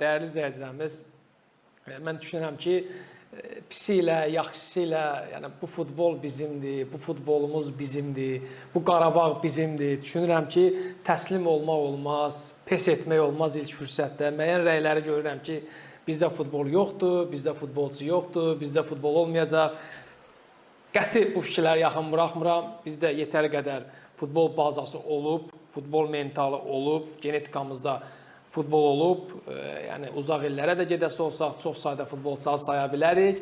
dəyərli izləyicilərimiz, mən düşünürəm ki, pisi ilə, yaxşısı ilə, yəni bu futbol bizimdir, bu futbolumuz bizimdir, bu Qarabağ bizimdir. Düşünürəm ki, təslim olmaq olmaz, pes etmək olmaz ilk fürsətdə. Müəyyən rəyləri görürəm ki, bizdə futbol yoxdur, bizdə futbolçu yoxdur, bizdə futbol olmayacaq. Qəti bu fikirləri yaxın buraxmıram. Bizdə yetəri qədər futbol bazası olub, futbol mentalı olub, genetikamızda futbol olub, yəni uzaq illərə də gedəsi olsaq, çox sayda futbolçuları saya bilərik.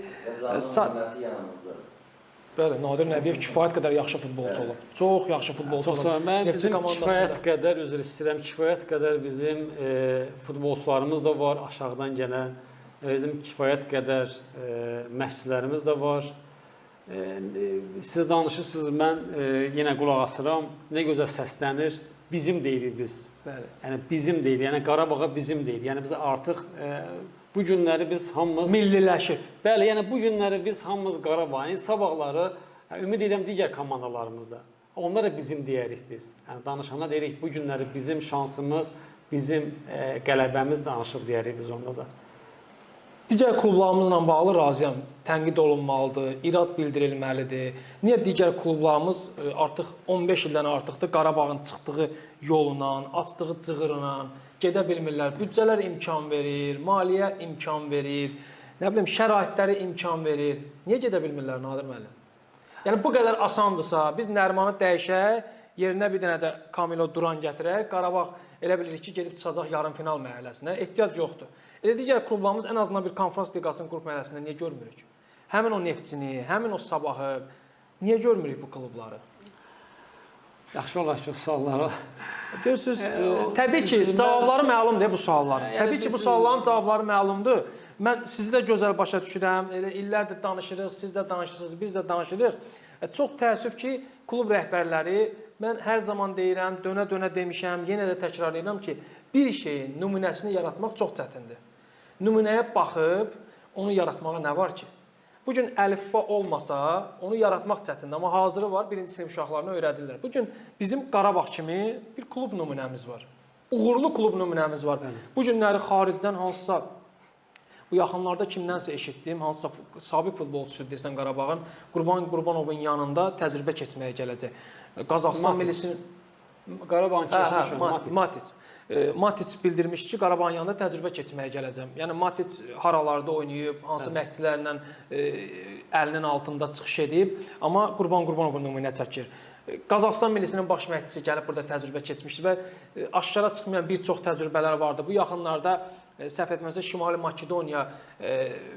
Bəli, Nadir Nəbiyev kifayət qədər yaxşı futbolçu olub. Çox yaxşı futbolçu olub. Mən bizim kifayət qədər, üzr istəyirəm, kifayət qədər bizim futbolçularımız da var, aşağıdan gələn. Bizim kifayət qədər məşqçilərimiz də var. Siz danışırsınız, mən yenə qulaq asıram. Nə gözəl səslənir. Bizim deyirik biz. Bəli. Yəni bizim deyil, yəni Qarabağa bizim deyil. Yəni biz artıq bu günləri biz hamımız milliləşib. Bəli, yəni bu günləri biz hamımız Qarabağın, sabahları ümid edirəm digər komandalarımızda. Onlar da bizim deyərik biz. Yəni danışanda deyirik bu günləri bizim şansımız, bizim qələbəmiz danışıb deyərik biz onda da. Digər klublarımızla bağlı razıyam. Tənqid olunmalıdır, irad bildirilməlidir. Niyə digər klublarımız artıq 15 ildən artıqdır Qarabağın çıxdığı yolla, açdığı cığırla gedə bilmirlər. Büdcələr imkan verir, maliyyə imkan verir, nə bilim şəraitləri imkan verir. Niyə gedə bilmirlər Nadir müəllim? Yəni bu qədər asandırsa, biz Nərimanı dəyişək, yerinə bir dənə də Kamilo Duran gətirək, Qarabağ elə bilirik ki, gedib çıxacaq yarım final mərhələsinə. Ehtiyac yoxdur. Elə digər klublarımız ən azından bir konfrans liqasının qrup mərhələsində niyə görmürük? Həmin o Neftçini, həmin o Sabahı niyə görmürük bu klubları? Yaxşı olar ki, o suallara. Görürsünüz, təbii ki, cavabları məlumdur bu sualların. Təbii ki, bu sualların cavabları məlumdur. Mən sizi də gözəl başa düşürəm. Elə illərdir danışırıq, siz də danışırsınız, biz də danışırıq. Çox təəssüf ki, klub rəhbərləri, mən hər zaman deyirəm, dönə-dönə demişəm, yenə də təkrar edirəm ki, bir şeyin nümunəsini yaratmaq çox çətindir. Nümunəyə baxıb, onu yaratmağa nə var ki? Bugün əlifba olmasa, onu yaratmaq çətindir. Amma hazırı var, birinci sinif uşaqlarına öyrədirlər. Bugün bizim Qarabağ kimi bir klub nümunəmiz var. Uğurlu klub nümunəmiz var. Bu günləri xaricdən hansısa, bu yaxınlarda kimdənsə eşitdim, hansısa sabiq futbolçusu desən Qarabağın, Qurban Qurbanovun yanında təcrübə keçməyə gələcək. Qazaxıstan millisinin... Qarabağın keçmiş Matic. Matic bildirmiş ki, Qarabağın yanında təcrübə keçməyə gələcəm. Yəni Matic haralarda oynayıb, hansı məşqçilərlə əlinin altında çıxış edib, amma Qurban Qurbanovun nümunə çəkir. Qazaxıstan millisinin baş məşqçisi gəlib burada təcrübə keçmişdi və aşkara çıxmayan bir çox təcrübələr vardı. Bu yaxınlarda səhv etməsə Şimali Makedoniya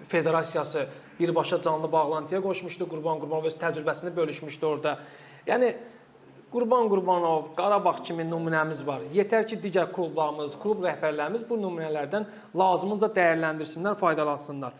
Federasiyası birbaşa canlı bağlantıya qoşmuşdu. Qurban Qurbanov öz təcrübəsini bölüşmüşdü orada. Yəni Qurban Qurbanov, Qarabağ kimi nümunəmiz var. Yetər ki, digər klublarımız, klub rəhbərlərimiz bu nümunələrdən lazımınca dəyərləndirsinlər, faydalansınlar.